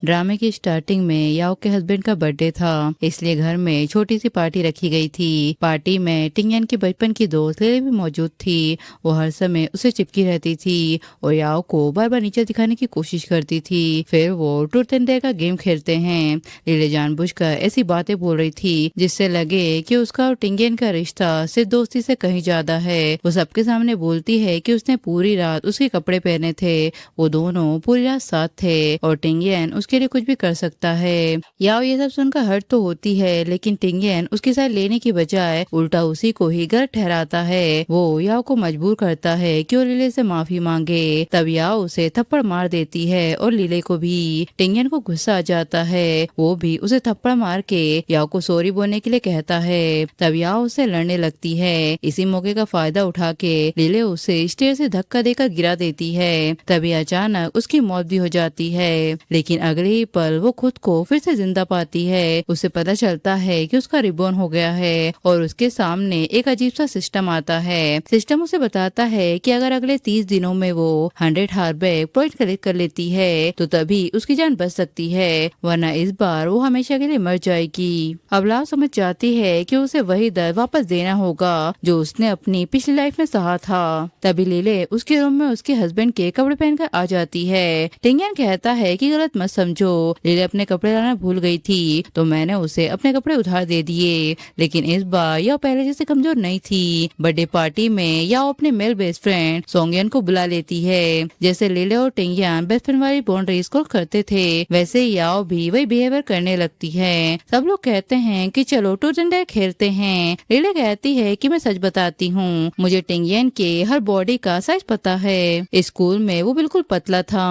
ड्रामे की स्टार्टिंग में याओ के हस्बैंड का बर्थडे था, इसलिए घर में छोटी सी पार्टी रखी गई थी। पार्टी में टिंगयन की बचपन की दोस्त लिली भी मौजूद थी। वो हर समय उसे चिपकी रहती थी और याओ को बार बार नीचे दिखाने की कोशिश करती थी। फिर वो ट्रूथ एंड डेयर का गेम खेलते हैं। लिली जानबूझकर ऐसी बातें बोल रही थी जिससे लगे कि उसका और टिंगयन का रिश्ता सिर्फ दोस्ती से कहीं ज्यादा है। वो सबके सामने बोलती है कि उसने पूरी रात उसके कपड़े पहने थे, वो दोनों पूरी रात साथ थे और टिंगयन उसके लिए कुछ भी कर सकता है। याओ ये सब सुनकर हर्ट तो होती है, लेकिन टिंगयन उसकी साइड लेने की बजाय उल्टा उसी को ही गलत ठहराता है। वो याओ को मजबूर करता है कि वो लिले से माफी मांगे। तब याओ उसे थप्पड़ मार देती है और लिले को भी। टिंगयन को गुस्सा आ जाता है, वो भी उसे थप्पड़ मार के याओ को सॉरी बोलने के लिए कहता है। तब याओ उससे लड़ने लगती है। इसी मौके का फायदा उठा के लिले उसे स्टेयर से धक्का देकर गिरा देती है। तभी अचानक उसकी मौत भी हो जाती है, लेकिन अगले ही पल वो खुद को फिर से जिंदा पाती है। उसे पता चलता है कि उसका रिबॉर्न हो गया है और उसके सामने एक अजीब सा सिस्टम आता है। सिस्टम उसे बताता है कि अगर अगले 30 दिनों में वो 100 हार्बैक पॉइंट कलेक्ट कर लेती है तो तभी उसकी जान बच सकती है, वरना इस बार वो हमेशा के लिए मर जाएगी। अब लाव समझ जाती है कि उसे वही दर्द वापस देना होगा जो उसने अपनी पिछली लाइफ में सहा था। तभी लिले उसके रूम में उसके हस्बैंड के कपड़े पहनकर आ जाती है। टिंगयन कहता है कि गलत मत समझो, लिले अपने कपड़े लाना भूल गई थी तो मैंने उसे अपने कपड़े उधार दे दिए। लेकिन इस बार यह पहले जैसे कमजोर नहीं थी। बर्थडे पार्टी में याओ अपने मेल बेस्ट फ्रेंड सोंगयन को बुला लेती है। जैसे लिले और टिंगयन बेस्ट फ्रेंड वाली बाउंड्रीज को करते थे, वैसे ही याओ भी वही बिहेवियर करने लगती है। सब लोग कहते हैं कि चलो ट्रूथ एंड डेयर खेलते हैं। लिले कहती है कि मैं सच बताती हूँ, मुझे टिंगयन के हर बॉडी का साइज पता है। स्कूल में वो बिल्कुल पतला था।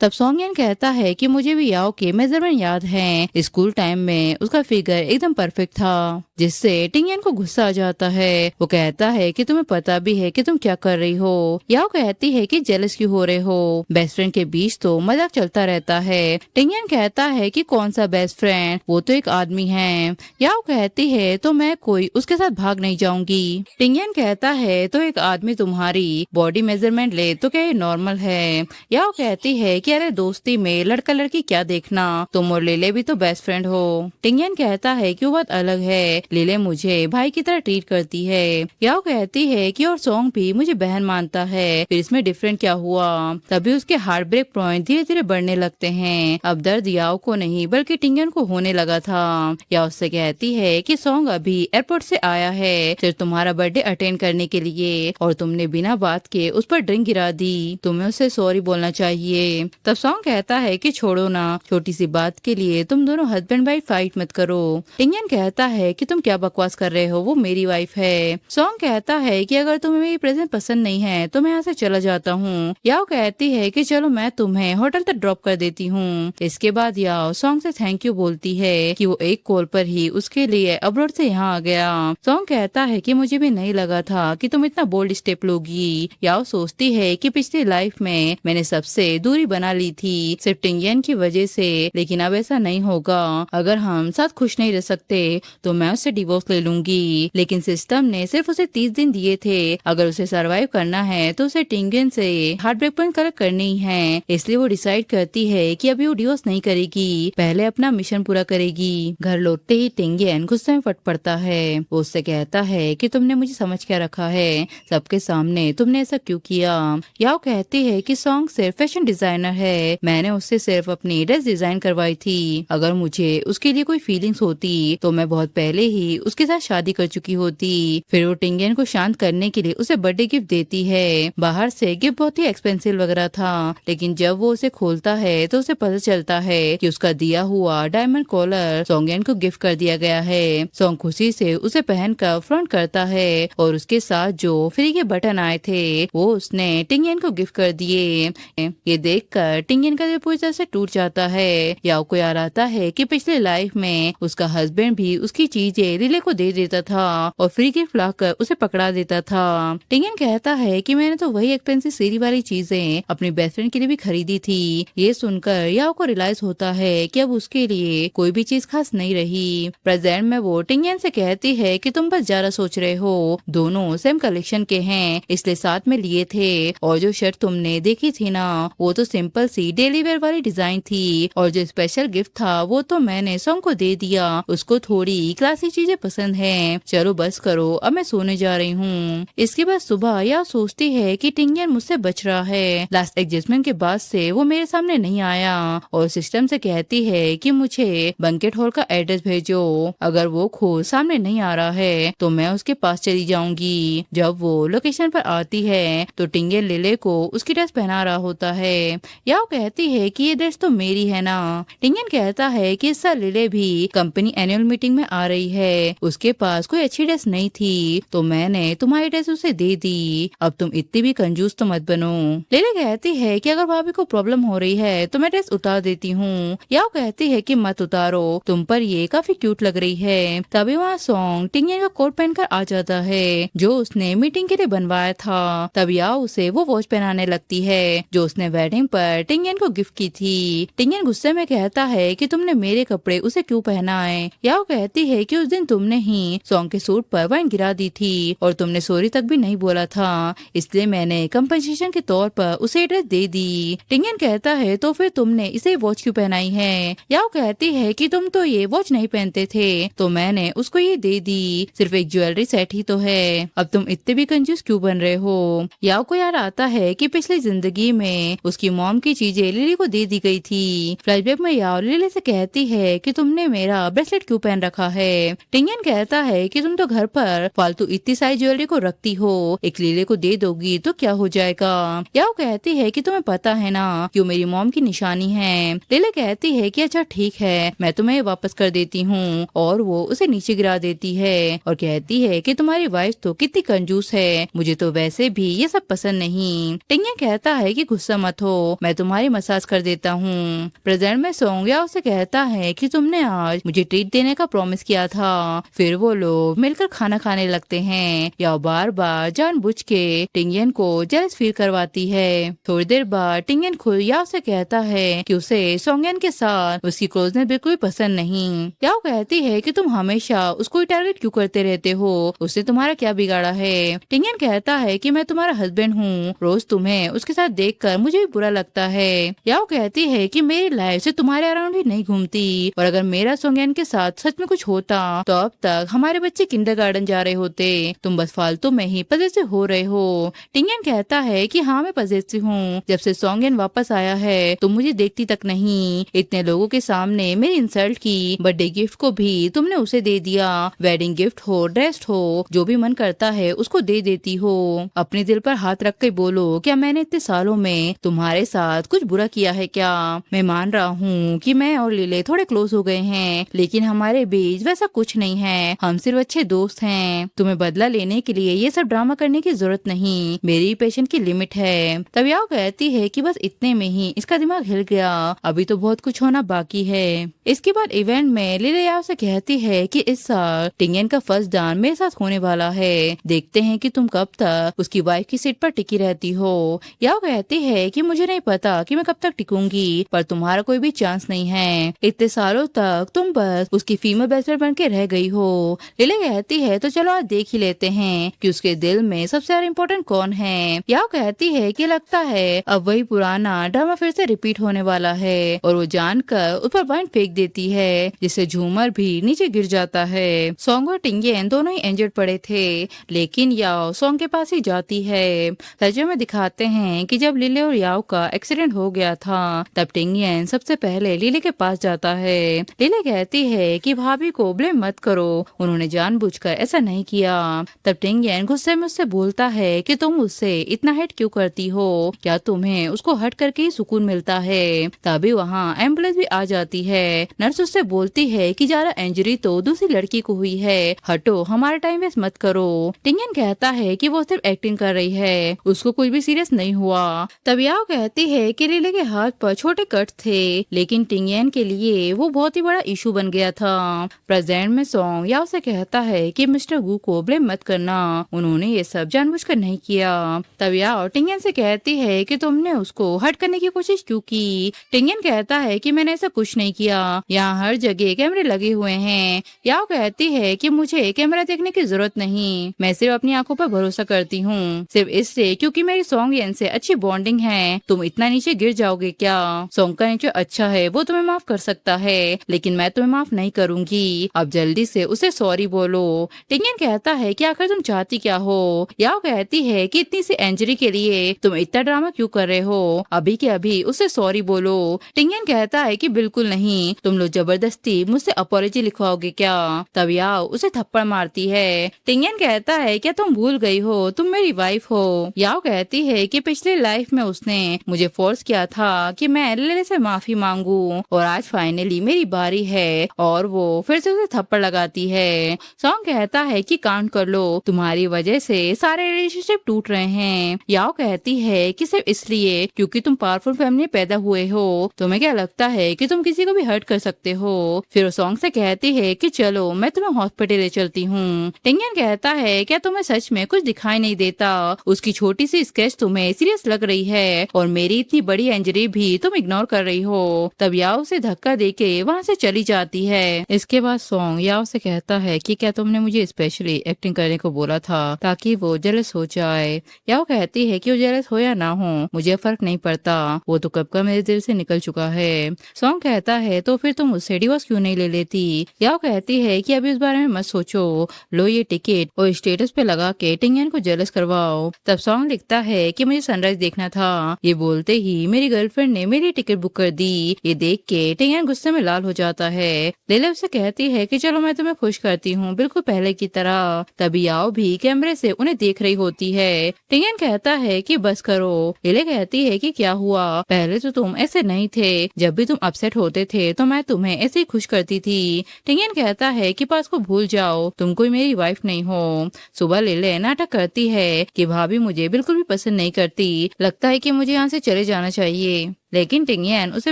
तब सोंगयन कहता है कि मुझे भी याओ के मेजरमेंट याद हैं। स्कूल टाइम में उसका फिगर एकदम परफेक्ट था, जिससे टिंगयन को गुस्सा आ जाता है। वो कहता है कि तुम्हें पता भी है कि तुम क्या कर रही हो। याओ कहती है कि जेलस क्यों हो रहे हो, बेस्ट फ्रेंड के बीच तो मजाक चलता रहता है। टिंगयन कहता है कि कौन सा बेस्ट फ्रेंड, वो तो एक आदमी है। याओ कहती है तो मैं कोई उसके साथ भाग नहीं जाऊंगी। टिंगयन कहता है तो एक आदमी तुम्हारी बॉडी मेजरमेंट ले तो क्या ये नॉर्मल है। याओ कहती है कि अरे दोस्ती में लड़का लड़की क्या देखना, तुम और लिले भी तो बेस्ट फ्रेंड हो। टिंगयन कहता है कि वो बात अलग है, लिले मुझे भाई की तरह ट्रीट करती है। याओ कहती है कि और सॉन्ग भी मुझे बहन मानता है, फिर इसमें डिफरेंट क्या हुआ। तभी उसके हार्ट ब्रेक पॉइंट धीरे धीरे बढ़ने लगते हैं। अब दर्द याओ को नहीं बल्कि टिंगयन को होने लगा था। याओ उससे कहती है कि सॉन्ग अभी एयरपोर्ट से आया है सिर्फ तुम्हारा बर्थडे अटेंड करने के लिए, और तुमने बिना बात के उस पर ड्रिंक गिरा दी, तुम्हें उसे सॉरी बोलना चाहिए। तब सॉन्ग कहता है कि छोड़ो ना, छोटी सी बात के लिए तुम दोनों हस्बैंड वाइफ फाइट मत करो। टिंगयन कहता है कि तुम क्या बकवास कर रहे हो, वो मेरी वाइफ है। सॉन्ग कहता है कि अगर तुम्हें मेरी प्रेजेंट पसंद नहीं है तो मैं यहाँ से चला जाता हूँ। याओ कहती है कि चलो मैं तुम्हें होटल तक ड्रॉप कर देती हूँ। इसके बाद याओ सॉन्ग से थैंक यू बोलती है कि वो एक कॉल पर ही उसके लिए अब्रॉड से यहाँ आ गया। सॉन्ग कहता है कि मुझे भी नहीं लगा था कि तुम इतना बोल्ड स्टेप लोगी। याओ सोचती है कि पिछली लाइफ में मैंने सबसे दूरी बना ली थी सिर्फ टिंगयन की वजह से, लेकिन अब ऐसा नहीं होगा। अगर हम साथ खुश नहीं रह सकते तो मैं उससे डिवोर्स ले लूंगी। लेकिन सिस्टम ने सिर्फ उसे 30 दिन दिए थे, अगर उसे सरवाइव करना है तो उसे टिंगयन से हार्ट ब्रेक पॉइंट कलेक्ट करनी ही है। इसलिए वो डिसाइड करती है कि अभी वो डिवोर्स नहीं करेगी, पहले अपना मिशन पूरा करेगी। घर लौटते ही टिंगयन गुस्से में फट पड़ता है। वो उससे कहता है कि तुमने मुझे समझ क्या रखा है, सबके सामने तुमने ऐसा क्यों किया। याओ कहती है कि सॉन्ग सिर्फ फैशन डिजाइनर है, मैंने उससे सिर्फ अपनी ड्रेस डिजाइन करवाई थी। अगर मुझे उसके लिए कोई फीलिंग्स होती तो मैं बहुत पहले ही उसके साथ शादी कर चुकी होती। फिर वो टिंगयन को शांत करने के लिए उसे बर्थडे गिफ्ट देती है। बाहर से गिफ्ट बहुत ही एक्सपेंसिव लग रहा था, लेकिन जब वो उसे खोलता है तो उसे पता चलता है कि उसका दिया हुआ डायमंड कॉलर सोंगयन को गिफ्ट कर दिया गया है। सॉन्ग खुशी से उसे पहनकर फ्रंट करता है और उसके साथ जो फ्री के बटन आए थे वो उसने टिंगयन को गिफ्ट कर दिए। ये देखकर टिंगयन का दिल पूरी तरह से टूट जाता है। याओ को याद आता है कि पिछले लाइफ में उसका हस्बैंड भी उसकी चीज चीजें लिले को दे देता था और फ्री गिफ्ट लाकर उसे पकड़ा देता था। टिंगन कहता है कि मैंने तो वही एक्सपेंसिव सीरी वाली चीजें अपनी बेस्ट फ्रेंड के लिए भी खरीदी थी। ये सुनकर याओ को रियलाइज होता है कि अब उसके लिए कोई भी चीज खास नहीं रही। प्रेजेंट में वो टिंगन से कहती है कि तुम बस ज्यादा सोच रहे हो, दोनों सेम कलेक्शन के हैं इसलिए साथ में लिए थे। और जो शर्ट तुमने देखी थी ना वो तो सिंपल सी डेली वेयर वाली डिजाइन थी और जो स्पेशल गिफ्ट था वो तो मैंने सॉन्ग को दे दिया, उसको थोड़ी क्लासी चीजें पसंद है। चलो बस करो, अब मैं सोने जा रही हूँ। इसके बाद सुबह यह सोचती है कि टिंगन मुझसे बच रहा है, लास्ट एडजस्टमेंट के बाद से वो मेरे सामने नहीं आया और सिस्टम से कहती है कि मुझे बैंकेट हॉल का एड्रेस भेजो। अगर वो खुद सामने नहीं आ रहा है तो मैं उसके पास चली जाऊंगी। जब वो लोकेशन पर आती है तो टिंगन लिले को उसकी ड्रेस पहना रहा होता है। याओ कहती है कि ये ड्रेस तो मेरी है ना। टिंगन कहता है कि इस साल लिले भी कंपनी एनुअल मीटिंग में आ रही है, उसके पास कोई अच्छी ड्रेस नहीं थी तो मैंने तुम्हारी ड्रेस उसे दे दी, अब तुम इतनी भी कंजूस तो मत बनो। लिले कहती है कि अगर भाभी को प्रॉब्लम हो रही है तो मैं ड्रेस उतार देती हूँ। याओ कहती है कि मत उतारो, तुम पर ये काफी क्यूट लग रही है। तभी वहाँ सॉन्ग टिंगन का कोट पहनकर आ जाता है जो उसने मीटिंग के लिए बनवाया था। तब याओ उसे वो वॉच पहनाने लगती है जो उसने वेडिंग पर टिंगन को गिफ्ट की थी। टिंगन गुस्से में कहता है कि तुमने मेरे कपड़े उसे क्यों पहनाए। याओ कहती है कि उस दिन तुमने ही सॉन्ग के सूट पर वाइन गिरा दी थी और तुमने सॉरी तक भी नहीं बोला था, इसलिए मैंने कंपनसेशन के तौर पर उसे ड्रेस दे दी। टिंगन कहता है तो फिर तुमने इसे वॉच क्यों पहनाई है। याओ कहती है कि तुम तो ये वॉच नहीं पहनते थे तो मैंने उसको ये दे दी, सिर्फ एक ज्वेलरी सेट ही तो है, अब तुम इतने भी कंजूस क्यों बन रहे हो। याओ को याद आता है कि पिछली जिंदगी में उसकी मॉम की चीजें लिली को दे दी गई थी। फ्लैशबैक में याओ लिली से कहती है कि तुमने मेरा ब्रेसलेट क्यों पहन रखा है। टिंगन कहता है कि तुम तो घर पर फालतू इतनी सारी ज्वेलरी को रखती हो, एक लिली को दे दोगी तो क्या हो जाएगा। याओ कहती है कि तुम्हें पता है ना कि वो मेरी मॉम की निशानी है। लिली कहती है कि अच्छा ठीक है, मैं तुम्हें वापस कर देती हूँ और वो उसे नीचे गिरा देती है और कहती है कि तुम्हारी वाइफ तो कितनी कंजूस है, मुझे तो वैसे भी ये सब पसंद नहीं। टिंगन कहता है कि गुस्सा मत हो, मैं तुम्हारी मसाज कर देता हूँ। प्रेजेंट में सॉन्ग याओ से कहता है कि तुमने आज मुझे ट्रीट देने का प्रॉमिस किया था। फिर वो लोग मिलकर खाना खाने लगते हैं। याओ बार बार जानबूझ के टिंगन को जेलस फील करवाती है। थोड़ी देर बाद टिंगन खुद याओ से कहता है कि उसे सोंगन के साथ उसकी क्लोजनेस बिल्कुल पसंद नहीं। याओ कहती है कि तुम हमेशा उसको टारगेट क्यों करते रहते हो, उसने तुम्हारा क्या बिगाड़ा है। टिंगन कहता है कि मैं तुम्हारा हस्बैंड हूँ, रोज तुम्हें उसके साथ देखकर मुझे भी बुरा लगता है। याओ कहती है कि मेरी लाइफ से तुम्हारे अराउंड भी नहीं घूमती और अगर मेरा सोंगन के साथ सच में कुछ होता तो अब तक हमारे बच्चे किंडरगार्टन जा रहे होते, तुम बस फालतू में ही पजेसिव हो रहे हो। टिंगन कहता है कि हाँ मैं पजेसिव हूँ, जब से सोंगन वापस आया है तुम मुझे देखती तक नहीं, इतने लोगों के सामने मेरी इंसल्ट की, बर्थडे गिफ्ट को भी तुमने उसे दे दिया, वेडिंग गिफ्ट हो ड्रेस हो जो भी मन करता है उसको दे देती हो। अपने दिल पर हाथ रख के बोलो, क्या मैंने इतने सालों में तुम्हारे साथ कुछ बुरा किया है क्या। मैं मान रहा हूँ कि मैं और लिले थोड़े क्लोज हो गए हैं लेकिन हमारे बीच वैसा कुछ नहीं है, हम सिर्फ अच्छे दोस्त हैं। तुम्हें बदला लेने के लिए ये सब ड्रामा करने की जरूरत नहीं, मेरी पेशेंस की लिमिट है। तब याओ कहती है कि बस इतने में ही इसका दिमाग हिल गया, अभी तो बहुत कुछ होना बाकी है। इसके बाद इवेंट में लिले याओ से कहती है कि इस साल टिंगन का फर्स्ट डांस मेरे साथ होने वाला है, देखते हैं कि तुम कब तक उसकी वाइफ की सीट पर टिकी रहती हो। याओ कहती है कि मुझे नहीं पता कि मैं कब तक टिकूंगी पर तुम्हारा कोई भी चांस नहीं है, इतने सालों तक तुम बस उसकी फीमेल बेस्ट फ्रेंड बन के रह गई हो। लिले कहती है तो चलो आज देख ही लेते हैं कि उसके दिल में सबसे ज्यादा इम्पोर्टेंट कौन है। याओ कहती है कि लगता है अब वही पुराना ड्रामा फिर से रिपीट होने वाला है और वो जानकर उस पर वाइन फेंक देती है जिससे झूमर भी नीचे गिर जाता है। सॉन्ग और टिंगन दोनों ही इंजर्ड पड़े थे लेकिन याओ सॉन्ग के पास ही जाती है। तर्जुमे में दिखाते हैं कि जब लिले और याओ का एक्सीडेंट हो गया था तब टिंगन सबसे पहले लिले के पास जाता है। लिले कहती है कि भाभी को ब्लेम मत करो, उन्होंने जानबूझकर ऐसा नहीं किया। तब टिंगन गुस्से में उससे बोलता है कि तुम उससे इतना हेट क्यों करती हो, क्या तुम्हें उसको हट करके ही सुकून मिलता है। तभी वहाँ एम्बुलेंस भी आ जाती है। नर्स उससे बोलती है कि ज्यादा इंजरी तो दूसरी लड़की को हुई है, हटो हमारा टाइम वेस्ट मत करो। टिंगन कहता है कि वो सिर्फ एक्टिंग कर रही है, उसको कुछ भी सीरियस नहीं हुआ। तब याओ कहती है कि लिले के हाथ पर छोटे कट थे लेकिन टिंगन के लिए वो बहुत ही बड़ा इशू बन गया था। प्रेजेंट एंड में सॉन्ग याओ से कहता है कि मिस्टर गू को ब्लेम मत करना, उन्होंने ये सब जानबूझकर नहीं किया। तब याओ टिंगयन से कहती है कि तुमने उसको हर्ट करने की कोशिश क्यों की। टिंगयन कहता है कि मैंने ऐसा कुछ नहीं किया, यहाँ हर जगह कैमरे लगे हुए हैं। याओ कहती है कि मुझे कैमरा देखने की जरूरत नहीं, मैं सिर्फ अपनी आंखों पर भरोसा करती हूँ, सिर्फ इससे क्योंकि मेरी सॉन्ग से अच्छी बॉन्डिंग है। तुम इतना नीचे गिर जाओगे क्या? सॉन्ग का नेचर अच्छा है, वो तुम्हें माफ कर सकता है, लेकिन मैं तुम्हें माफ नहीं करूंगी। अब जल्दी से उसे सॉरी बोलो। टिंगयन कहता है कि आखिर तुम चाहती क्या हो। याओ कहती है कि इतनी सी इंजरी के लिए तुम इतना ड्रामा क्यों कर रहे हो, अभी के अभी उसे सॉरी बोलो। टिंगयन कहता है कि बिल्कुल नहीं, तुम लोग जबरदस्ती मुझसे अपॉलॉजी लिखवाओगे क्या। तब याओ उसे थप्पड़ मारती है। टिंगयन कहता है क्या तुम भूल गई हो, तुम मेरी वाइफ हो। याओ कहती है कि पिछले लाइफ में उसने मुझे फोर्स किया था कि मैं लिले से माफी मांगू, और आज फाइनली मेरी बारी है, और वो फिर से उसे थप्पड़ लगाती है। सॉन्ग कहता है कि काउंट कर लो, तुम्हारी वजह से सारे रिलेशनशिप टूट रहे हैं। याओ कहती है कि सिर्फ इसलिए क्योंकि तुम पावरफुल फैमिली में पैदा हुए हो, तुम्हें क्या लगता है कि तुम किसी को भी हर्ट कर सकते हो। फिर वो सॉन्ग से कहती है कि चलो मैं तुम्हें हॉस्पिटल ले चलती हूँ। टिंगयन कहता है क्या तुम्हें सच में कुछ दिखाई नहीं देता, उसकी छोटी सी स्केच तुम्हें सीरियस लग रही है, और मेरी इतनी बड़ी इंजरी भी तुम इग्नोर कर रही हो। तब याओ उसे धक्का देके वहाँ से चली जाती है। इसके बाद सॉन्ग याओ से कहता है कि क्या तुमने मुझे स्पेशली एक्टिंग करने को बोला था ताकि वो जेलस हो जाए। याओ कहती है कि वो जेलस हो या ना हो मुझे फर्क नहीं पड़ता, वो तो कब का मेरे दिल से निकल चुका है। सॉन्ग कहता है तो फिर तुम उससे डिवोर्स क्यों नहीं ले लेती। याओ कहती है कि अभी उस बारे में मत सोचो, लो ये टिकट और स्टेटस पे लगा के टिंगयन को जेलस करवाओ। तब सॉन्ग लिखता है कि मुझे सनराइज देखना था, ये बोलते ही मेरी गर्लफ्रेंड ने मेरी टिकट बुक कर दी। ये देख के टिंगयन गुस्से में लाल हो जाता है। लिले उसे कहती है कि चलो मैं तुम्हें खुश करती हूँ बिल्कुल पहले की तरह। तभी याओ भी कैमरे से उन्हें देख रही होती है। टिंगयन कहता है कि बस करो। लिले कहती है कि क्या हुआ, पहले तो तुम ऐसे नहीं थे, जब भी तुम अपसेट होते थे तो मैं तुम्हें ऐसे ही खुश करती थी। टिंगयन कहता है कि पास को भूल जाओ, तुम कोई मेरी वाइफ नहीं हो। सुबह लिले नाटक करती है कि भाभी मुझे बिल्कुल भी पसंद नहीं करती, लगता है कि मुझे यहाँ से चले जाना चाहिए, लेकिन टिंगयन उसे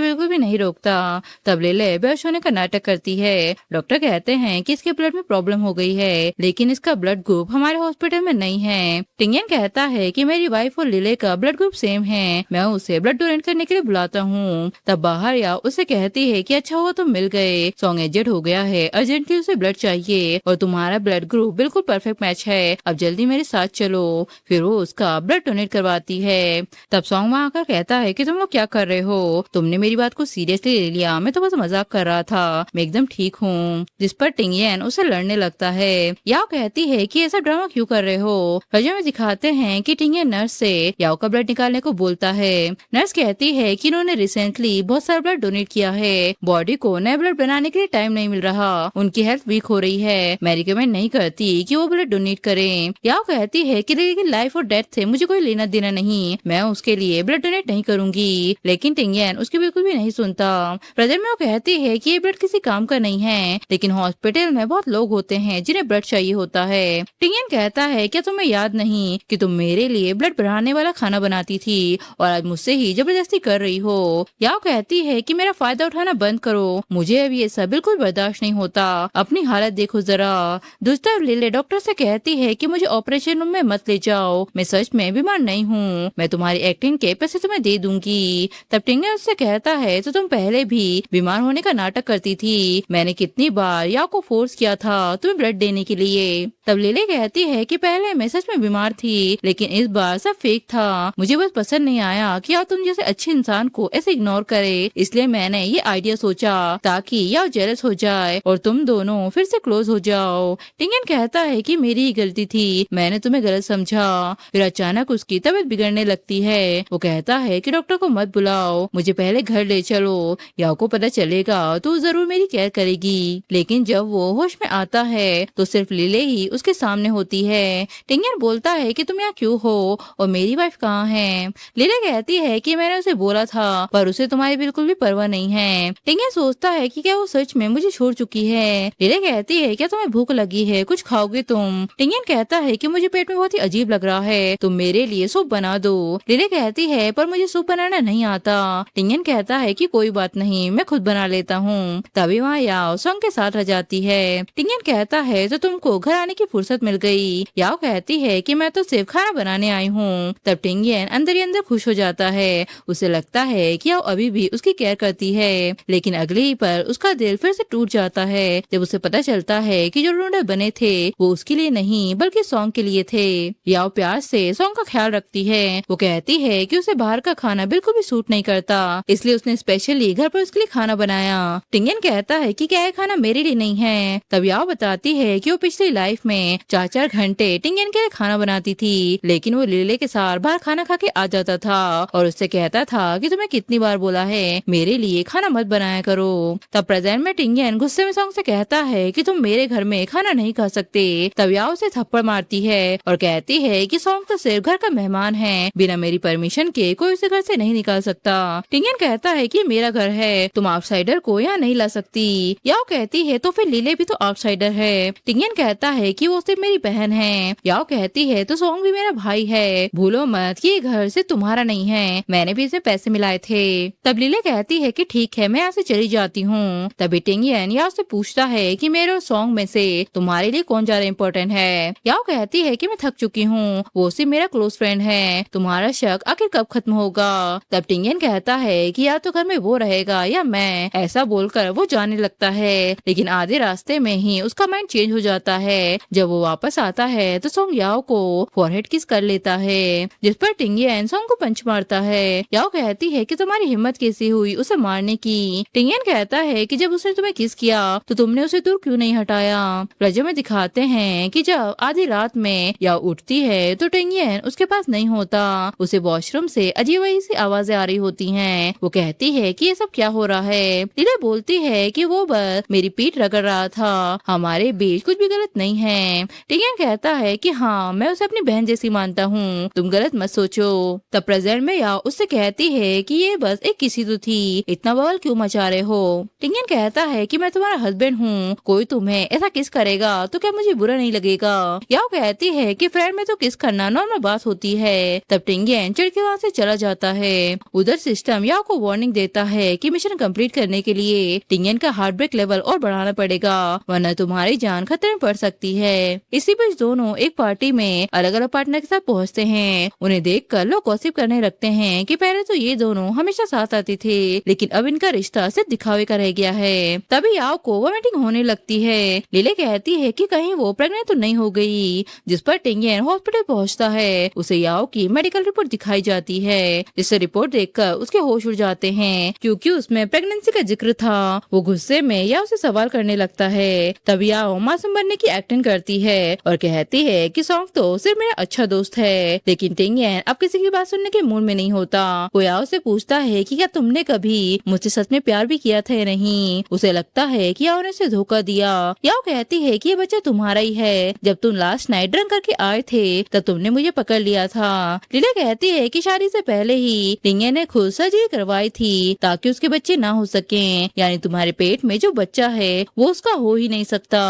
बिल्कुल भी नहीं रोकता। तब लिले बेहोश होने का नाटक करती है। डॉक्टर कहते हैं कि इसके ब्लड में प्रॉब्लम हो गई है, लेकिन इसका ब्लड ग्रुप हमारे हॉस्पिटल में नहीं है। टिंगयन कहता है कि मेरी वाइफ और लिले का ब्लड ग्रुप सेम है, मैं उसे ब्लड डोनेट करने के लिए बुलाता हूँ। तब बाहर या उसे कहती है कि अच्छा हुआ तुम मिल गए, सॉन्ग एजेड हो गया है, अर्जेंटली उसे ब्लड चाहिए और तुम्हारा ब्लड ग्रुप बिल्कुल परफेक्ट मैच है, अब जल्दी मेरे साथ चलो। फिर वो उसका ब्लड डोनेट करवाती है। तब सॉन्ग वहाँ आकर कहता है कि तुम लोग क्या कर रहे हो, तुमने मेरी बात को सीरियसली ले लिया, मैं तो बस मजाक कर रहा था, मैं एकदम ठीक हूँ। जिस पर टिंगयन उसे लड़ने लगता है। याओ कहती है कि ऐसा ड्रामा क्यों कर रहे हो। फिल्म में दिखाते हैं कि टिंगयन नर्स से याओ का ब्लड निकालने को बोलता है। नर्स कहती है कि इन्होंने रिसेंटली बहुत सारा ब्लड डोनेट किया है, बॉडी को नया ब्लड बनाने के लिए टाइम नहीं मिल रहा, उनकी हेल्थ वीक हो रही है, मैं रिकमेंड नहीं करती कि वो ब्लड डोनेट करें। याओ कहती है कि लेकिन लाइफ और डेथ से मुझे कोई लेना देना नहीं, मैं उसके लिए ब्लड डोनेट नहीं करूंगी। लेकिन टिंगयन उसकी बिल्कुल भी नहीं सुनता। प्रेजेंट में वो कहती है कि ये ब्लड किसी काम का नहीं है, लेकिन हॉस्पिटल में बहुत लोग होते हैं जिन्हें ब्लड चाहिए होता है। टिंगयन कहता है क्या तुम्हें याद नहीं कि तुम मेरे लिए ब्लड बढ़ाने वाला खाना बनाती थी और आज मुझसे ही जबरदस्ती कर रही हो। याओ कहती है कि मेरा फायदा उठाना बंद करो, मुझे अब ये सब बिल्कुल बर्दाश्त नहीं होता, अपनी हालत देखो जरा। दूसरी तरफ लिले डॉक्टर से कहती है कि मुझे ऑपरेशन रूम में मत ले जाओ, मैं सच में बीमार नहीं हूँ, मैं तुम्हारी एक्टिंग के पैसे तुम्हें दे दूंगी। तब टिंगयन उससे कहता है तो तुम पहले भी बीमार होने का नाटक करती थी, मैंने कितनी बार याओ को फोर्स किया था तुम्हें ब्लड देने के लिए। तब लिले कहती है कि पहले मैं सच में बीमार थी, लेकिन इस बार सब फेक था, मुझे बस पसंद नहीं आया कि याओ तुम जैसे अच्छे इंसान को ऐसे इग्नोर करे, इसलिए मैंने ये आइडिया सोचा ताकि याओ जेलस हो जाए और तुम दोनों फिर से क्लोज हो जाओ। टिंगयन कहता है कि मेरी ही गलती थी, मैंने तुम्हें गलत समझा। फिर अचानक उसकी तबीयत बिगड़ने लगती है। वो कहता है कि डॉक्टर को मत बुलाओ, मुझे पहले घर ले चलो, याओ को पता चलेगा तो जरूर मेरी केयर करेगी। लेकिन जब वो होश में आता है तो सिर्फ लिले ही उसके सामने होती है। टिंगयन बोलता है कि तुम यहाँ क्यों हो और मेरी वाइफ कहाँ है। लिले कहती है कि मैंने उसे बोला था पर उसे तुम्हारी बिल्कुल भी परवाह नहीं है। टिंगयन सोचता है कि क्या वो सच में मुझे छोड़ चुकी है। लिले कहती है क्या तुम्हें भूख लगी है, कुछ खाओगे तुम। टिंगयन कहता है कि मुझे पेट में बहुत ही अजीब लग रहा है, तुम मेरे लिए सूप बना दो। लिले कहती है पर मुझे सूप बनाना नहीं आता, आता। टिंगन कहता है कि कोई बात नहीं, मैं खुद बना लेता हूँ। तभी वहाँ याओ सॉन्ग के साथ रह जाती है। टिंगन कहता है तो तुमको घर आने की फुर्सत मिल गई। याओ कहती है कि मैं तो सिर्फ खाना बनाने आई हूँ। तब टिंगन अंदर ही अंदर खुश हो जाता है। उसे लगता है कि याओ अभी भी उसकी केयर करती है, लेकिन अगले ही पल उसका दिल फिर से टूट जाता है जब उसे पता चलता है कि जो नूडल बने थे वो उसके लिए नहीं बल्कि सॉन्ग के लिए थे। याओ प्यार से सॉन्ग का ख्याल रखती है। वो कहती है कि उसे बाहर का खाना बिल्कुल भी सूट नहीं करता, इसलिए उसने स्पेशली घर पर उसके लिए खाना बनाया। टिंगन कहता है कि क्या ये खाना मेरे लिए नहीं है। तब याओ बताती है कि वो पिछली लाइफ में 4-4 घंटे टिंगन के लिए खाना बनाती थी, लेकिन वो लिले के साथ बाहर खाना खा के आ जाता था और उससे कहता था कि तुम्हें कितनी बार बोला है मेरे लिए खाना मत बनाया करो। तब प्रेजेंट में टिंगन गुस्से में सॉन्ग से कहता है कि तुम मेरे घर में खाना नहीं खा सकते। तब याओ उसे थप्पड़ मारती है और कहती है कि सॉन्ग तो सिर्फ घर का मेहमान है, बिना मेरी परमिशन के कोई उसे घर से नहीं निकाल सकता। टिंगन कहता है कि मेरा घर है, तुम आउटसाइडर को यहाँ नहीं ला सकती। याओ कहती है तो फिर लीले भी तो आउटसाइडर है। टिंगन कहता है कि वो सिर्फ मेरी बहन है। याओ कहती है तो सॉन्ग भी मेरा भाई है, भूलो मत कि ये घर से तुम्हारा नहीं है, मैंने भी इसे पैसे मिलाए थे। तब लीले कहती है कि ठीक है मैं यहाँ से चली जाती हूँ। तभी टिंगन याओ से पूछता है कि मेरे और सॉन्ग में से तुम्हारे लिए कौन ज्यादा इम्पोर्टेंट है। याओ कहती है कि मैं थक चुकी हूँ, वो सिर्फ मेरा क्लोज फ्रेंड है, तुम्हारा शक आखिर कब खत्म होगा। तब टिंगन कहता है कि या तो घर में वो रहेगा या मैं। ऐसा बोलकर वो जाने लगता है, लेकिन आधे रास्ते में ही उसका माइंड चेंज हो जाता है। जब वो वापस आता है तो सॉन्ग याओ को फॉरहेड किस कर लेता है, जिस पर टिंगन सॉन्ग को पंच मारता है। याओ कहती है कि तुम्हारी हिम्मत कैसी हुई उसे मारने की। टिंगन कहता है कि जब उसने तुम्हें किस किया तो तुमने उसे दूर क्यों नहीं हटाया। रजो में दिखाते हैं कि जब आधी रात में याओ उठती है तो टिंगन उसके पास नहीं होता। उसे वॉशरूम से अजीब सी आवाजें आ रही होती हैं। वो कहती है कि ये सब क्या हो रहा है। लीला बोलती है कि वो बस मेरी पीठ रगड़ रहा था, हमारे बीच कुछ भी गलत नहीं है। टिंगन कहता है कि हाँ मैं उसे अपनी बहन जैसी मानता हूँ, तुम गलत मत सोचो। तब प्रेजेंट में याओ उससे कहती है कि ये बस एक किसी तो थी, इतना बवाल क्यों मचा रहे हो। टिंगन कहता है कि मैं तुम्हारा हस्बैंड हूँ, कोई तुम्हें ऐसा किस करेगा तो क्या मुझे बुरा नहीं लगेगा। याओ कहती है कि फ्रेंड में तो किस करना नॉर्मल बात होती है। तब टिंगन चिढ़ के वहाँ से चला जाता है। उधर सिस्टम याओ को वार्निंग देता है कि मिशन कंप्लीट करने के लिए टिंगन का हार्ट ब्रेक लेवल और बढ़ाना पड़ेगा, वरना तुम्हारी जान खतरे में पड़ सकती है। इसी बीच दोनों एक पार्टी में अलग अलग पार्टनर के साथ पहुँचते हैं। उन्हें देखकर लोग गॉसिप करने लगते हैं कि पहले तो ये दोनों हमेशा साथ आते थे, लेकिन अब इनका रिश्ता सिर्फ दिखावे का रह गया है। तभी याओ को वोमिटिंग होने लगती है। लीले कहती है कि कहीं वो प्रेग्नेंट तो नहीं हो गई, जिस पर टिंगन हॉस्पिटल पहुंचता है। उसे याओ की मेडिकल रिपोर्ट दिखाई जाती है, जिससे रिपोर्ट देखकर उसके होश उड़ जाते हैं क्योंकि उसमें प्रेगनेंसी का जिक्र था। वो गुस्से में याओ से सवाल करने लगता है। तब याओ मासूम बनने की एक्टिंग करती है और कहती है कि सॉन्ग तो सिर्फ मेरा अच्छा दोस्त है, लेकिन टिंगन अब किसी की बात सुनने के मूड में नहीं होता। वो याओ से पूछता है कि क्या तुमने कभी मुझसे सच में प्यार भी किया था या नहीं। उसे लगता है कि याओ ने उसे धोखा दिया। याओ कहती है कि ये बच्चा तुम्हारा ही है, जब तुम लास्ट नाइट ड्रंक करके आए थे तब तुमने मुझे पकड़ लिया था। लीला कहती है कि शादी से पहले ही टिंगन ने खुद सर्जरी करवाई थी ताकि उसके बच्चे ना हो सके, यानी तुम्हारे पेट में जो बच्चा है वो उसका हो ही नहीं सकता।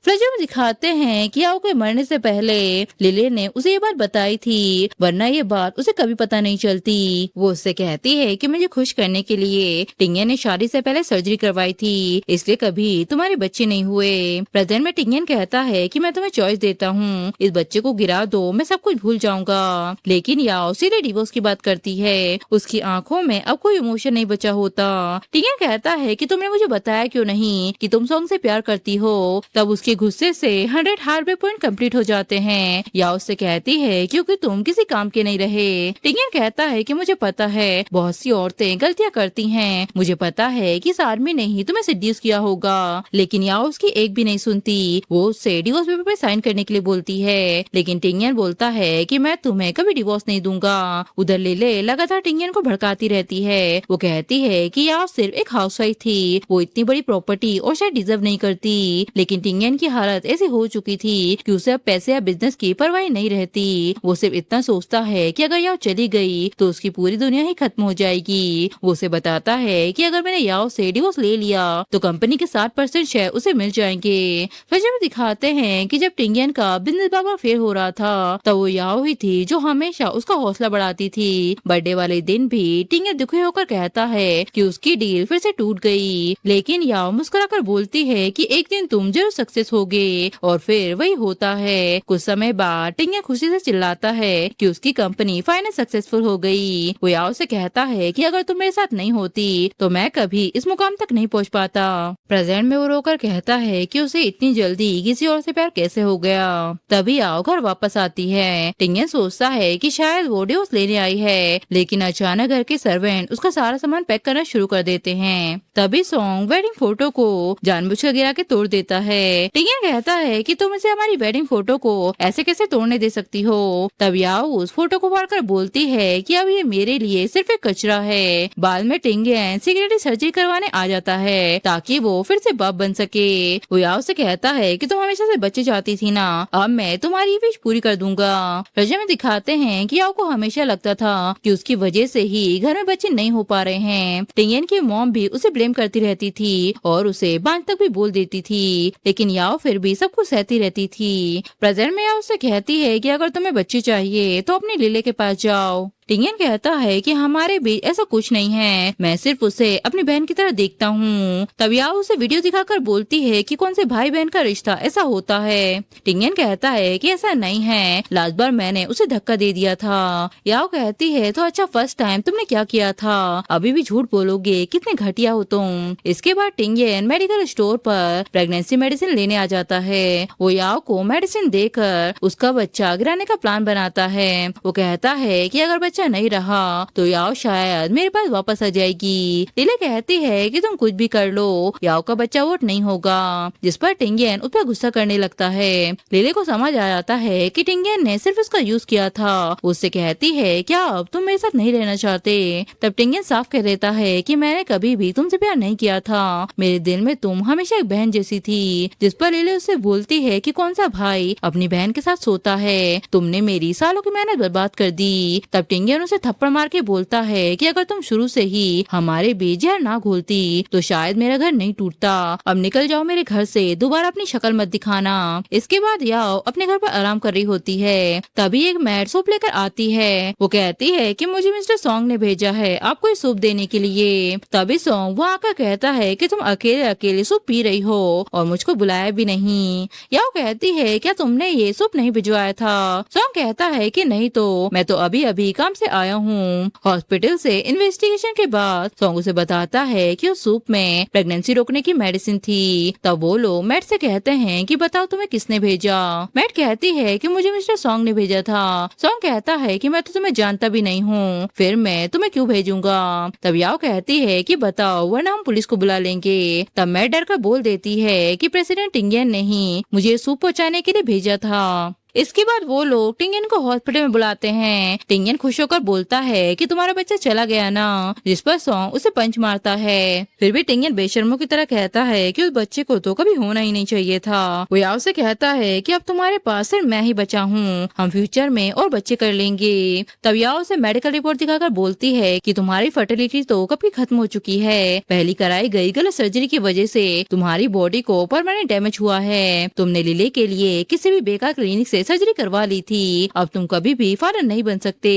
फ्लैशबैक में दिखाते हैं कि याओ के मरने से पहले लिले ने उसे ये बात बताई थी, वरना ये बात उसे कभी पता नहीं चलती। वो उससे कहती है कि मुझे खुश करने के लिए टिंगन ने शादी से पहले सर्जरी करवाई थी, इसलिए कभी तुम्हारे बच्चे नहीं हुए। प्रेजेंट में टिंगन कहता है कि मैं तुम्हें चॉइस देता हूँ, इस बच्चे को गिरा दो, मैं सब कुछ भूल जाऊंगा। लेकिन याओ सीधे डिवोर्स की बात करती है। उसकी आंखों में अब कोई इमोशन नहीं बचा होता। टिंगन कहता है कि तुमने मुझे बताया क्यों नहीं कि तुम सॉन्ग से प्यार करती हो। तब उसके गुस्से से 100 हार्ट ब्रेक पॉइंट कंप्लीट हो जाते हैं। या उससे कहती है क्योंकि तुम किसी काम के नहीं रहे। टिंगन कहता है कि मुझे पता है बहुत सी औरतें गलतियां करती हैं, मुझे पता है कि इस आदमी ने ही तुम्हें सेड्यूस किया होगा, लेकिन या उसकी एक भी नहीं सुनती। वो उससे डिवोर्स पेपर पे साइन करने के लिए बोलती है, लेकिन टिंगन बोलता है कि मैं तुम्हें कभी डिवोर्स नहीं दूंगा। उधर लिले लगातार टिंगन को भड़काती रहती है। वो कहती है कि याव सिर्फ एक हाउसवाइफ थी, वो इतनी बड़ी प्रॉपर्टी और शायद डिजर्व नहीं करती। लेकिन टिंगन की हालत ऐसी हो चुकी थी कि उसे अब पैसे या बिजनेस की परवाह नहीं रहती। वो सिर्फ इतना सोचता है कि अगर याव चली गई तो उसकी पूरी दुनिया ही खत्म हो जाएगी। वो उसे बताता है कि अगर मैंने याव से डिवोर्स ले लिया तो कंपनी के 60% शेयर उसे मिल जाएंगे। फिर जब दिखाते हैं कि जब टिंगन का बिजनेस बाबा फेल हो रहा था तब वो याव ही थी जो हमेशा उसका हौसला बढ़ाती थी। बर्थडे वाले दिन भी तभी टिंगन दुखी होकर कहता है कि उसकी डील फिर से टूट गई। लेकिन याओ मुस्कुराकर बोलती है कि एक दिन तुम जरूर सक्सेस होगे, और फिर वही होता है। कुछ समय बाद टिंगन खुशी से चिल्लाता है कि उसकी कंपनी फाइनल सक्सेसफुल हो गई। वो याओ से कहता है कि अगर तुम मेरे साथ नहीं होती तो मैं कभी इस मुकाम तक नहीं पहुंच पाता। प्रेजेंट में वो रोकर कहता है कि उसे इतनी जल्दी किसी और से प्यार कैसे हो गया। तभी याओ घर वापस आती है। टिंगन सोचता है कि शायद वो डिवोर्स लेने आई है, लेकिन अचानक घर के सर्वेंट उसका सारा सामान पैक करना शुरू कर देते हैं। तभी सॉन्ग वेडिंग फोटो को जानबूझकर गिरा के तोड़ देता है। टिंगन कहता है कि तुम इसे हमारी वेडिंग फोटो को ऐसे कैसे तोड़ने दे सकती हो। तब याओ उस फोटो को फाड़कर बोलती है कि अब ये मेरे लिए सिर्फ एक कचरा है। बाद में टिंगन सिक्योरिटी सर्जरी करवाने आ जाता है ताकि वो फिर से बाप बन सके। वो याओ से कहता है कि तुम हमेशा से बच्चे चाहती थी ना, अब मैं तुम्हारी विश पूरी कर दूंगा। रजा में दिखाते हैं कि याओ को हमेशा लगता था कि उसकी वजह से ही घर में बच्चे नहीं हो पा रहे हैं। टिंगन की मॉम भी उसे ब्लेम करती रहती थी और उसे बांझ तक भी बोल देती थी, लेकिन याओ फिर भी सब कुछ सहती रहती थी। प्रेजेंट में याओ उससे कहती है कि अगर तुम्हें बच्चे चाहिए तो अपनी लीले के पास जाओ। टिंगन कहता है कि हमारे बीच ऐसा कुछ नहीं है, मैं सिर्फ उसे अपनी बहन की तरह देखता हूँ। तब याओ उसे वीडियो दिखाकर बोलती है कि कौन से भाई बहन का रिश्ता ऐसा होता है। टिंगन कहता है कि ऐसा नहीं है, लास्ट बार मैंने उसे धक्का दे दिया था। याओ कहती है तो अच्छा फर्स्ट टाइम तुमने क्या किया था, अभी भी झूठ बोलोगे, कितने घटिया हो तुम। इसके बाद टिंगन मेडिकल स्टोर पर प्रेगनेंसी मेडिसिन लेने आ जाता है। वो याओ को मेडिसिन देकर उसका बच्चा गिराने का प्लान बनाता है। वो कहता है कि अगर नहीं रहा तो याओ शायद मेरे पास वापस आ जाएगी। लीले कहती है कि तुम कुछ भी कर लो, याओ का बच्चा वोट नहीं होगा, जिस पर टिंगन उस पर गुस्सा करने लगता है। लीले को समझ आ जाता है कि टिंगन ने सिर्फ उसका यूज किया था। उससे कहती है क्या अब तुम मेरे साथ नहीं रहना चाहते। तब टिंगन साफ कह देता है कि मैंने कभी भी तुमसे प्यार नहीं किया था, मेरे दिल में तुम हमेशा एक बहन जैसी थी। जिस पर लीले उससे बोलती है कि कौन सा भाई अपनी बहन के साथ सोता है, तुमने मेरी सालों की मेहनत बर्बाद कर दी। तब टिंगन उसे थप्पड़ मार के बोलता है कि अगर तुम शुरू से ही हमारे बीच जहर ना घोलती तो शायद मेरा घर नहीं टूटता। अब निकल जाओ मेरे घर से, दोबारा अपनी शक्ल मत दिखाना। इसके बाद याओ अपने घर पर आराम कर रही होती है। तभी एक मैड सूप लेकर आती है। वो कहती है कि मुझे मिस्टर सॉन्ग ने भेजा है आपको सूप देने के लिए। तभी सॉन्ग वो आकर कहता है कि तुम अकेले अकेले सूप पी रही हो और मुझको बुलाया भी नहीं। याओ कहती है क्या तुमने ये सूप नहीं भिजवाया था। सॉन्ग कहता है कि नहीं तो मैं तो अभी अभी काम से आया हूँ। हॉस्पिटल से इन्वेस्टिगेशन के बाद सॉन्ग उसे बताता है कि उस सूप में प्रेगनेंसी रोकने की मेडिसिन थी। तब वो लोग मैट से कहते हैं कि बताओ तुम्हें किसने भेजा। मैट कहती है कि मुझे मिस्टर सॉन्ग ने भेजा था। सॉन्ग कहता है कि मैं तो तुम्हें जानता भी नहीं हूँ, फिर मैं तुम्हें क्यों भेजूंगा। तब याओ कहती है कि बताओ वरना हम पुलिस को बुला लेंगे। तब मैट डर कर बोल देती है कि प्रेसिडेंट टिंगन ने ही मुझे सूप पहुँचाने के लिए भेजा था। इसके बाद वो लोग टिंगन को हॉस्पिटल में बुलाते हैं। टिंगन खुश होकर बोलता है कि तुम्हारा बच्चा चला गया ना, जिस पर सॉन्ग उसे पंच मारता है। फिर भी टिंगन बेशर्मों की तरह कहता है कि उस बच्चे को तो कभी होना ही नहीं चाहिए था। वो याओ से कहता है कि अब तुम्हारे पास सिर्फ मैं ही बचा हूँ, हम फ्यूचर में और बच्चे कर लेंगे। तब याओ से मेडिकल रिपोर्ट दिखाकर बोलती है कि तुम्हारी फर्टिलिटी तो कब की खत्म हो चुकी है, पहली कराई गई गलत सर्जरी की वजह से तुम्हारी बॉडी को परमानेंट डैमेज हुआ है। तुमने लीले के लिए किसी भी बेकार क्लिनिक से सर्जरी करवा ली थी, अब तुम कभी भी फादर नहीं बन सकते।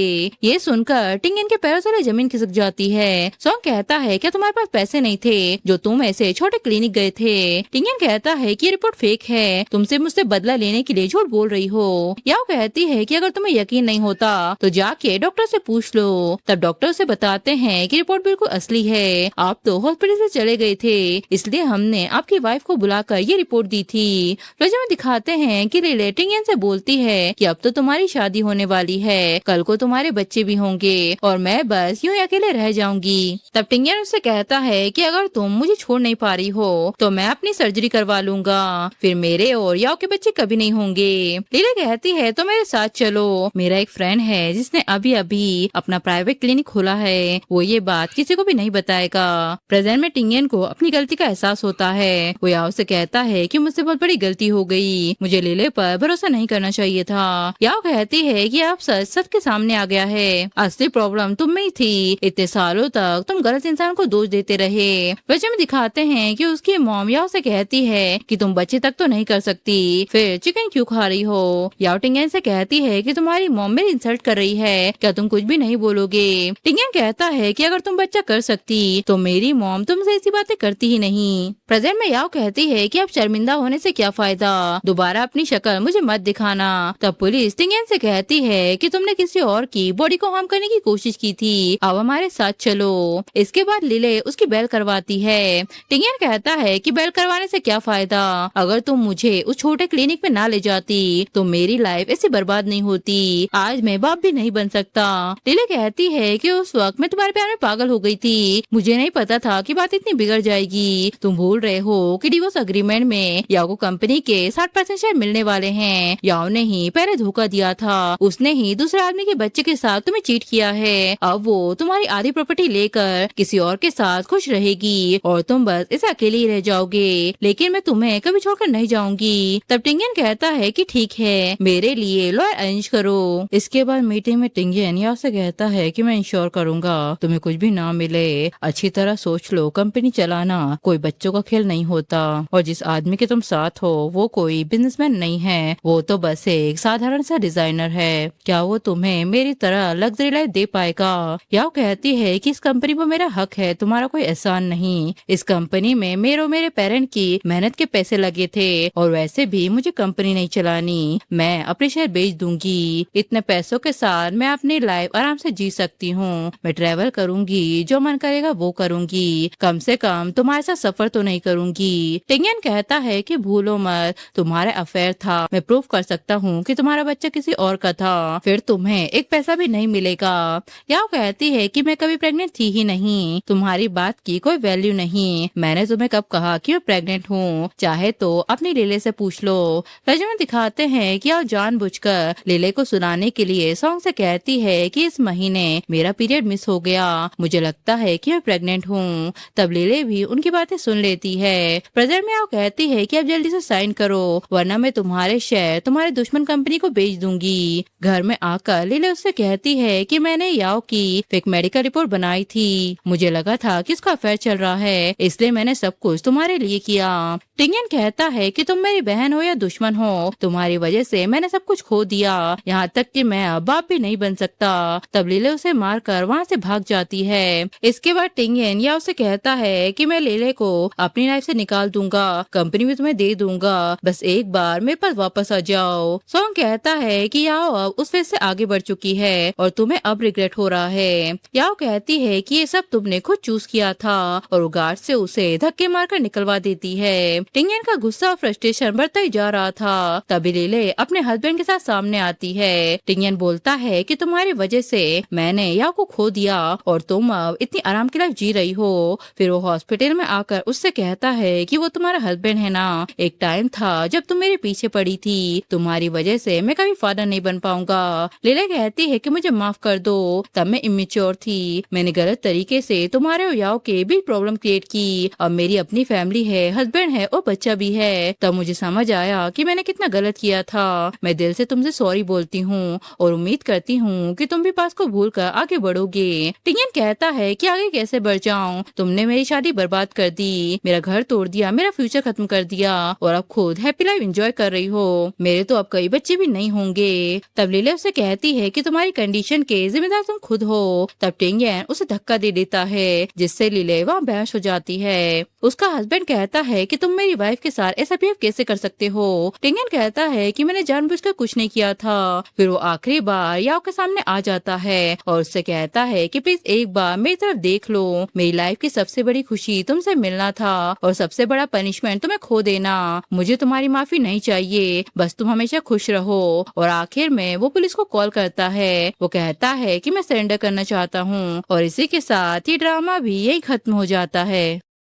ये सुनकर टिंगन के पैरों तले जमीन खिसक जाती है। सॉन्ग कहता है क्या तुम्हारे पास पैसे नहीं थे जो तुम ऐसे छोटे क्लिनिक गए थे। टिंगन कहता है कि ये रिपोर्ट फेक है, तुमसे मुझसे बदला लेने के लिए झूठ बोल रही हो। याओ कहती है कि अगर तुम्हें यकीन नहीं होता तो जाके डॉक्टर से पूछ लो। तब डॉक्टर से बताते हैं कि रिपोर्ट बिल्कुल असली है, आप तो हॉस्पिटल से चले गए थे, इसलिए हमने आपकी वाइफ को बुलाकर ये रिपोर्ट दी थी। रोजा में दिखाते हैं कि लीले टिंगन से बोलती है कि अब तो तुम्हारी शादी होने वाली है, कल को तुम्हारे बच्चे भी होंगे और मैं बस यूं ही अकेले रह जाऊंगी। तब टिंगन उससे कहता है कि अगर तुम मुझे छोड़ नहीं पा रही हो तो मैं अपनी सर्जरी करवा लूंगा, फिर मेरे और याओ के बच्चे कभी नहीं होंगे। लीला कहती है तो मेरे साथ चलो, मेरा एक फ्रेंड है जिसने अभी अभी अपना प्राइवेट क्लिनिक खोला है, वो ये बात किसी को भी नहीं बताएगा। प्रेजेंट में टिंगन को अपनी गलती का एहसास होता है। वो याओ से कहता है कि मुझसे बहुत बड़ी गलती हो गई, मुझे लीले पर भरोसा नहीं करना करना चाहिए था। याओ कहती है कि अब सच सबके सामने आ गया है, असली प्रॉब्लम तुम में ही थी। इतने सालों तक तुम गलत इंसान को दोष देते रहे। वजह में दिखाते हैं कि उसकी मॉम याओ से कहती है कि तुम बच्चे तक तो नहीं कर सकती, फिर चिकन क्यों खा रही हो। याओ टिंगन से कहती है कि तुम्हारी मॉम मेरी इंसल्ट कर रही है, क्या तुम कुछ भी नहीं बोलोगे। टिंगन कहता है कि अगर तुम बच्चा कर सकती तो मेरी मॉम तुमसे ऐसी बातें करती ही नहीं। प्रेजेंट में याओ कहती है कि अब शर्मिंदा होने से क्या फायदा, दोबारा अपनी शक्ल मुझे मत दिखाना। तब पुलिस टिंगन से कहती है कि तुमने किसी और की बॉडी को हार्म करने की कोशिश की थी, अब हमारे साथ चलो। इसके बाद लिले उसकी बेल करवाती है। टिंगन कहता है कि बेल करवाने से क्या फायदा, अगर तुम मुझे उस छोटे क्लिनिक में ना ले जाती तो मेरी लाइफ ऐसी बर्बाद नहीं होती, आज मैं बाप भी नहीं बन सकता। लिले कहती है कि उस वक्त मैं तुम्हारे प्यार में पागल हो गई थी, मुझे नहीं पता था कि बात इतनी बिगड़ जाएगी। तुम भूल रहे हो कि डिवोर्स अग्रीमेंट में याओ को कंपनी के 60% शेयर मिलने वाले हैं। याओ ने ही पहले धोखा दिया था, उसने ही दूसरे आदमी के बच्चे के साथ तुम्हें चीट किया है। अब वो तुम्हारी आधी प्रॉपर्टी लेकर किसी और के साथ खुश रहेगी और तुम बस इसे अकेले ही रह जाओगे, लेकिन मैं तुम्हें कभी छोड़कर नहीं जाऊंगी। तब टिंगन कहता है कि ठीक है, मेरे लिए लॉयर अरेंज करो। इसके बाद मीटिंग में टिंगन याओ से कहता है कि मैं इंश्योर करूंगा तुम्हें कुछ भी ना मिले, अच्छी तरह सोच लो, कंपनी चलाना कोई बच्चों का खेल नहीं होता, और जिस आदमी के तुम साथ हो वो कोई बिजनेसमैन नहीं है, वो तो बस एक साधारण सा डिजाइनर है। क्या वो तुम्हें मेरी तरह लग्जरी लाइफ दे पाएगा। याओ कहती है कि इस कंपनी पर मेरा हक है, तुम्हारा कोई एहसान नहीं। इस कंपनी में मेरे पेरेंट की मेहनत के पैसे लगे थे, और वैसे भी मुझे कंपनी नहीं चलानी, मैं अपने शेयर बेच दूंगी। इतने पैसों के साथ मैं अपनी लाइफ आराम से जी सकती हूँ, मैं ट्रेवल करूंगी, जो मन करेगा वो करूंगी, कम से कम तुम्हारे साथ सफर तो नहीं करूंगी। टिंगन कहता है कि भूलो मत, तुम्हारा अफेयर था, मैं प्रूव कर सकता हूँ कि तुम्हारा बच्चा किसी और का था, फिर तुम्हें एक पैसा भी नहीं मिलेगा। याओ कहती है कि मैं कभी प्रेग्नेंट थी ही नहीं, तुम्हारी बात की कोई वैल्यू नहीं, मैंने तुम्हें कब कहा कि मैं प्रेग्नेंट हूँ, चाहे तो अपनी लीले से पूछ लो। रजू में दिखाते हैं कि याओ जानबूझकर लीले को सुनाने के लिए सॉन्ग से कहती है कि इस महीने मेरा पीरियड मिस हो गया, मुझे लगता है कि मैं प्रेग्नेंट हूँ। तब लीले भी उनकी बातें सुन लेती है। प्रेजेंट में याओ कहती है कि अब जल्दी से साइन करो, वरना मैं तुम्हारे शेयर तुम्हारे दुश्मन कंपनी को बेच दूंगी। घर में आकर लीले उससे कहती है कि मैंने याओ की फेक मेडिकल रिपोर्ट बनाई थी, मुझे लगा था कि इसका अफेयर चल रहा है, इसलिए मैंने सब कुछ तुम्हारे लिए किया। टिंगन कहता है कि तुम मेरी बहन हो या दुश्मन हो, तुम्हारी वजह से मैंने सब कुछ खो दिया, यहाँ तक कि मैं अब बाप भी नहीं बन सकता। तब लीले उसे मारकर वहाँ से भाग जाती है। इसके बाद टिंगन या उसे कहता है कि मैं लीले को अपनी लाइफ से निकाल दूंगा, कंपनी में तुम्हें दे दूंगा, बस एक बार मेरे पास वापस आ जाओ। सॉन्ग कहता है कि याओ अब उस फेज से आगे बढ़ चुकी है और तुम्हें अब रिग्रेट हो रहा है। याओ कहती है कि ये सब तुमने खुद चूज किया था, और गार्ड से उसे धक्के मारकर निकलवा देती है। टिंगन का गुस्सा और फ्रस्ट्रेशन बढ़ता ही जा रहा था। तभी लीले अपने हस्बैंड के साथ सामने आती है। टिंगन बोलता है कि तुम्हारी वजह से मैंने याओ को खो दिया और तुम अब इतनी आराम की लाइफ जी रही हो। फिर वो हॉस्पिटल में आकर उससे कहता है कि वो तुम्हारा हस्बैंड है ना, एक टाइम था जब तुम मेरे पीछे पड़ी थी, तुम्हारी वजह से मैं कभी फादर नहीं बन पाऊंगा। लीला कहती है कि मुझे माफ कर दो, तब मैं इमेच्योर थी, मैंने गलत तरीके से तुम्हारे और याओ के बीच प्रॉब्लम क्रिएट की। अब मेरी अपनी फैमिली है, हस्बैंड है और बच्चा भी है। तब मुझे समझ आया कि मैंने कितना गलत किया था। मैं दिल से तुमसे सॉरी बोलती हूँ और उम्मीद करती हूँ कि तुम भी पास को भूल कर आगे बढ़ोगे। टिंगन कहता है कि आगे कैसे बढ़ जाऊँ, तुमने मेरी शादी बर्बाद कर दी, मेरा घर तोड़ दिया, मेरा फ्यूचर खत्म कर दिया, और अब खुद हैप्पी लाइफ एंजॉय कर रही हो, मेरे तो अब कई बच्चे भी नहीं होंगे। तब लीला उसे कहती है कि तुम्हारी कंडीशन के जिम्मेदार तुम खुद हो। तब टिंगन उसे धक्का दे देता है, जिससे लीला वहाँ बेहोश हो जाती है। उसका हस्बैंड कहता है कि तुम मेरी वाइफ के साथ ऐसा बिहेव कैसे कर सकते हो। टिंगन कहता है कि मैंने जानबूझकर कुछ नहीं किया था। फिर वो आखिरी बार याओ के सामने आ जाता है और उससे कहता है कि प्लीज एक बार मेरी तरफ देख लो, मेरी लाइफ की सबसे बड़ी खुशी तुमसे मिलना था और सबसे बड़ा पनिशमेंट तुम्हें खो देना। मुझे तुम्हारी माफी नहीं चाहिए, बस तुम हमेशा खुश रहो। और आखिर में वो पुलिस को कॉल करता है। वो कहता है कि मैं सरेंडर करना चाहता हूँ, और इसी के साथ ये ड्रामा भी यही खत्म हो जाता है।